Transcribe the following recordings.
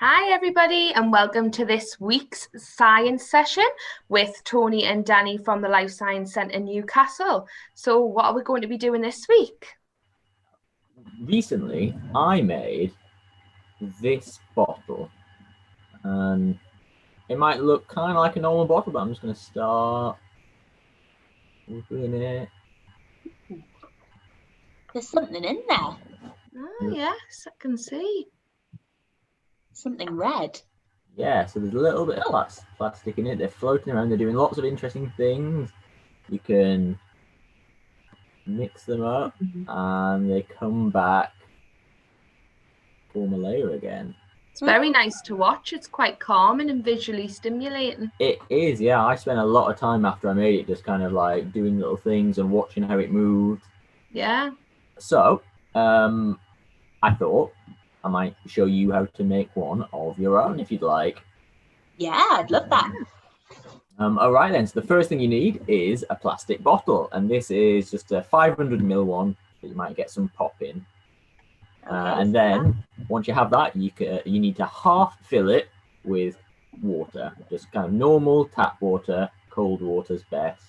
Hi, everybody, and welcome to this week's science session with Tony and Danny from the Life Science Centre Newcastle. So, what are we going to be doing this week? Recently, I made this bottle, and it might look kind of like a normal bottle, but I'm just going to start opening it. There's something in there. Oh, yes, I can see. Something red. Yeah, so there's a little bit of plastic in it. They're floating around. They're doing lots of interesting things. You can mix them up, and they come back, form a layer again. It's very nice to watch. It's quite calming and visually stimulating. It is, yeah. I spent a lot of time after I made it just kind of like doing little things and watching how it moved. Yeah. So, I thought I might show you how to make one of your own if you'd like. Yeah, I'd love that. All right then, so the first thing you need is a plastic bottle, and this is just a 500ml one that you might get some pop in. And then once you have that, you need to half fill it with water, just kind of normal tap water. Cold water's best.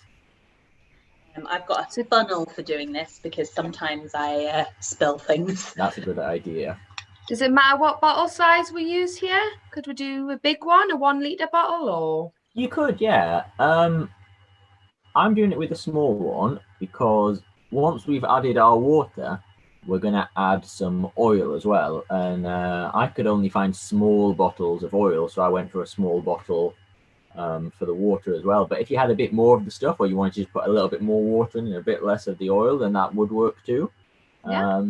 I've got a funnel for doing this because sometimes I spill things. That's a good idea. Does it matter what bottle size we use here? Could we do a big one, a 1 litre bottle, or? You could, yeah. I'm doing it with a small one because once we've added our water, we're going to add some oil as well. And I could only find small bottles of oil, so I went for a small bottle for the water as well. But if you had a bit more of the stuff, or you wanted to just put a little bit more water in and a bit less of the oil, then that would work too. Yeah.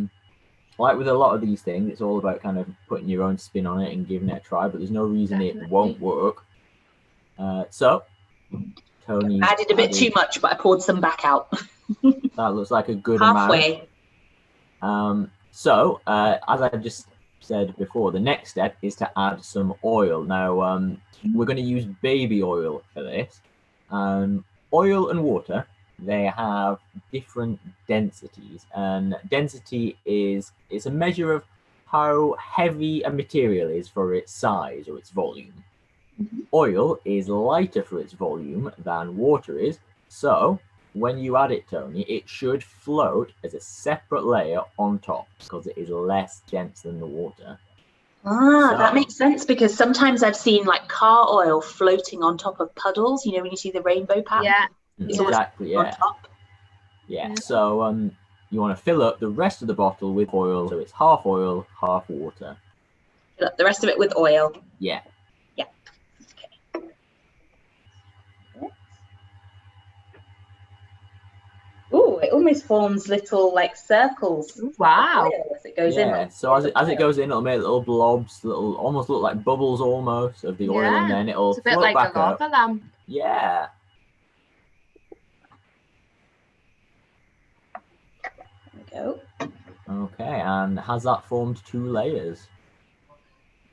Like with a lot of these things, it's all about kind of putting your own spin on it and giving it a try, but there's no reason it won't work. So Tony added a bit too much, but I poured some back out. That looks like a good halfway amount. So as I just said before, the next step is to add some oil. Now we're going to use baby oil for this. Oil and water, they have different densities, and density is a measure of how heavy a material is for its size or its volume. Oil is lighter for its volume than water is, so when you add it, Tony, it should float as a separate layer on top because it is less dense than the water. That makes sense, because sometimes I've seen like car oil floating on top of puddles, you know, when you see the rainbow pattern. Yeah. Exactly, yeah. On top. Yeah, so you want to fill up the rest of the bottle with oil, so it's half oil, half water. Fill up the rest of it with oil. Yeah. Yeah. Okay. Oh, it almost forms little like circles. Wow. As it goes in. Yeah, so as it goes in, it'll make little blobs, little almost look like bubbles almost of the oil, and then it'll it's a bit float like back a lava up. lamp. Yeah. There we go. Okay, and has that formed 2 layers?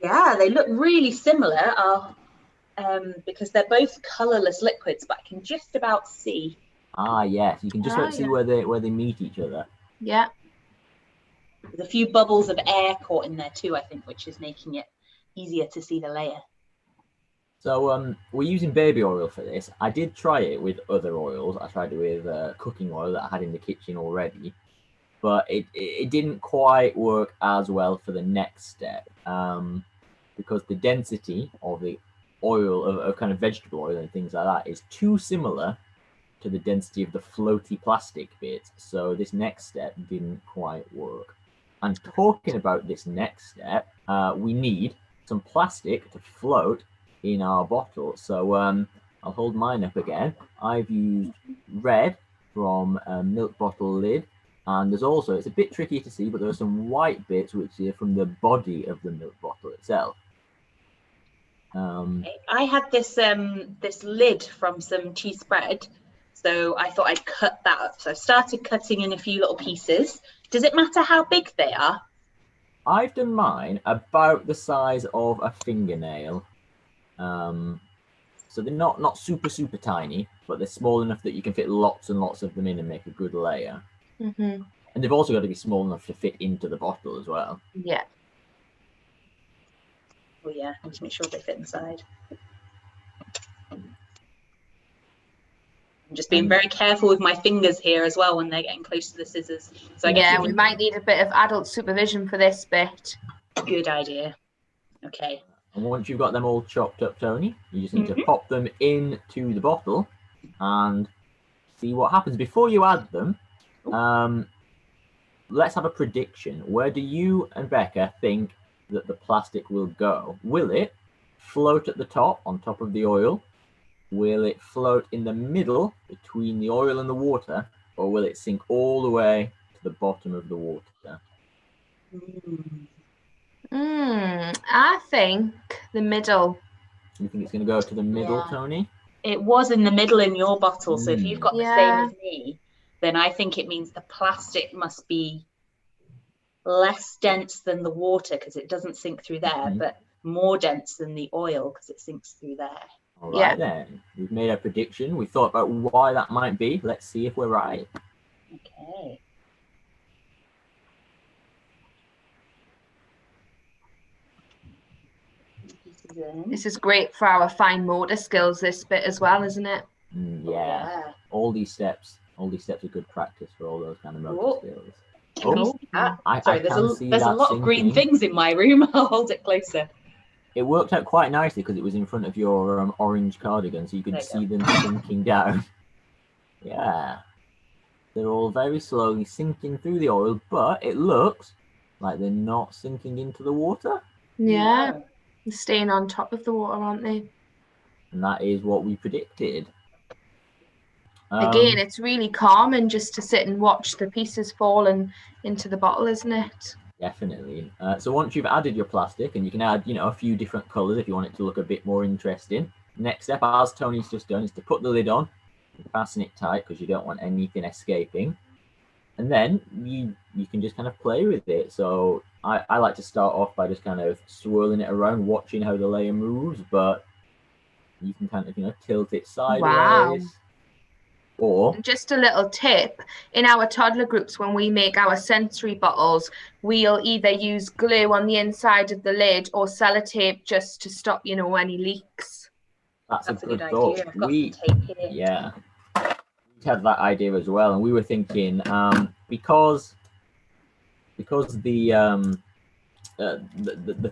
Yeah, they look really similar because they're both colourless liquids, but I can just about see. Ah, yes, you can just about see where they meet each other. Yeah. There's a few bubbles of air caught in there too, I think, which is making it easier to see the layer. So we're using baby oil for this. I did try it with other oils. I tried it with cooking oil that I had in the kitchen already, but it didn't quite work as well for the next step because the density of the oil of kind of vegetable oil and things like that is too similar to the density of the floaty plastic bit. So this next step didn't quite work. And talking about this next step, we need some plastic to float in our bottle. So I'll hold mine up again. I've used red from a milk bottle lid, and there's also, it's a bit tricky to see, but there are some white bits which are from the body of the milk bottle itself. I had this this lid from some cheese spread, so I thought I'd cut that up. So I started cutting in a few little pieces. Does it matter how big they are? I've done mine about the size of a fingernail. So they're not super tiny, but they're small enough that you can fit lots and lots of them in and make a good layer. Mm-hmm. And they've also got to be small enough to fit into the bottle as well. Yeah. Oh yeah, I need to make sure they fit inside. I'm just being very careful with my fingers here as well when they're getting close to the scissors. So I guess we might need a bit of adult supervision for this bit. Good idea. Okay. And once you've got them all chopped up, Tony, you just need to pop them into the bottle and see what happens. Before you add them, let's have a prediction. Where do you and Becca think that the plastic will go? Will it float at the top, on top of the oil? Will it float in the middle between the oil and the water? Or will it sink all the way to the bottom of the water? I think the middle. You think it's going to go to the middle, Tony? It was in the middle in your bottle, so if you've got the same as me, then I think it means the plastic must be less dense than the water because it doesn't sink through there, but more dense than the oil because it sinks through there. All right, then. We've made a prediction. We thought about why that might be. Let's see if we're right. Okay. This is great for our fine motor skills, this bit as well, isn't it? Yeah. All these steps are good practice for all those kind of motor skills. Sorry, there's a lot of green things in my room. I'll hold it closer. It worked out quite nicely because it was in front of your orange cardigan, so you could see them sinking down. Yeah. They're all very slowly sinking through the oil, but it looks like they're not sinking into the water. Yeah. They're staying on top of the water, aren't they? And that is what we predicted. Again, it's really calming just to sit and watch the pieces fall into the bottle, isn't it? Definitely. So once you've added your plastic, and you can add, a few different colours if you want it to look a bit more interesting. Next step, as Tony's just done, is to put the lid on and fasten it tight because you don't want anything escaping. And then you can just kind of play with it. So I like to start off by just kind of swirling it around, watching how the layer moves, but you can kind of, tilt it sideways. Wow. Or just a little tip, in our toddler groups, when we make our sensory bottles, we'll either use glue on the inside of the lid or sellotape just to stop, any leaks. That's a good thought. Idea. I've got some tape here. Yeah. We had that idea as well, and we were thinking because the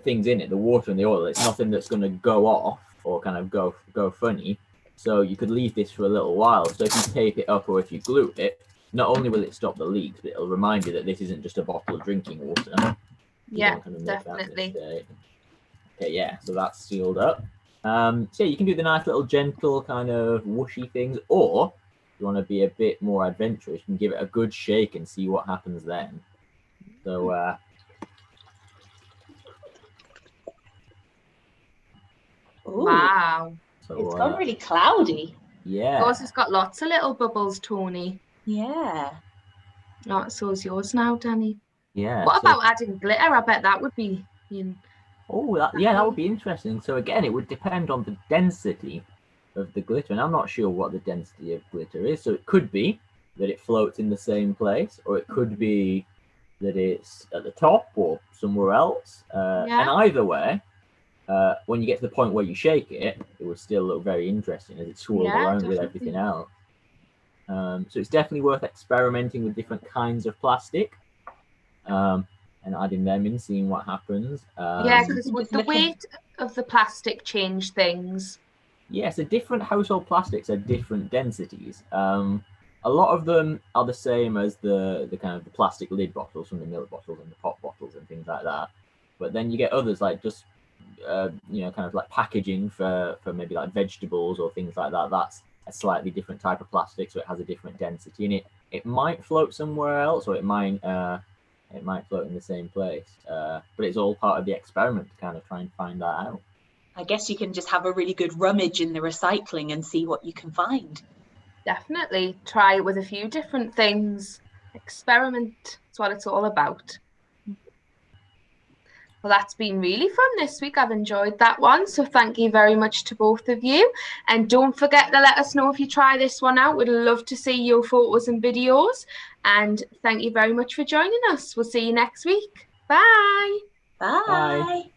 things in it, the water and the oil, it's nothing that's going to go off or kind of go funny. So you could leave this for a little while. So if you tape it up or if you glue it, not only will it stop the leaks, but it'll remind you that this isn't just a bottle of drinking water. Yeah, definitely. Okay, yeah, so that's sealed up. So you can do the nice little gentle kind of whooshy things, or if you want to be a bit more adventurous, you can give it a good shake and see what happens then. So wow. So, it's gone really cloudy. Yeah. Yours has got lots of little bubbles, Tony. Yeah. Oh, so's yours now, Danny. Yeah. What about adding glitter? I bet that would be... that would be interesting. So again, it would depend on the density of the glitter. And I'm not sure what the density of glitter is. So it could be that it floats in the same place, or it could be that it's at the top or somewhere else. And either way, when you get to the point where you shake it, it will still look very interesting as it swirls around with everything else. So it's definitely worth experimenting with different kinds of plastic and adding them in, seeing what happens. Because would the weight of the plastic change things? Yeah, so different household plastics are different densities. A lot of them are the same as the kind of the plastic lid bottles from the milk bottles and the pop bottles and things like that. But then you get others like just kind of like packaging for maybe like vegetables or things like that. That's a slightly different type of plastic, so it has a different density, and it might float somewhere else, or it might float in the same place. But it's all part of the experiment to kind of try and find that out. I guess you can just have a really good rummage in the recycling and see what you can find. Definitely try it with a few different things. Experiment. That's what it's all about. Well, that's been really fun this week. I've enjoyed that one. So thank you very much to both of you. And don't forget to let us know if you try this one out. We'd love to see your photos and videos. And thank you very much for joining us. We'll see you next week. Bye. Bye.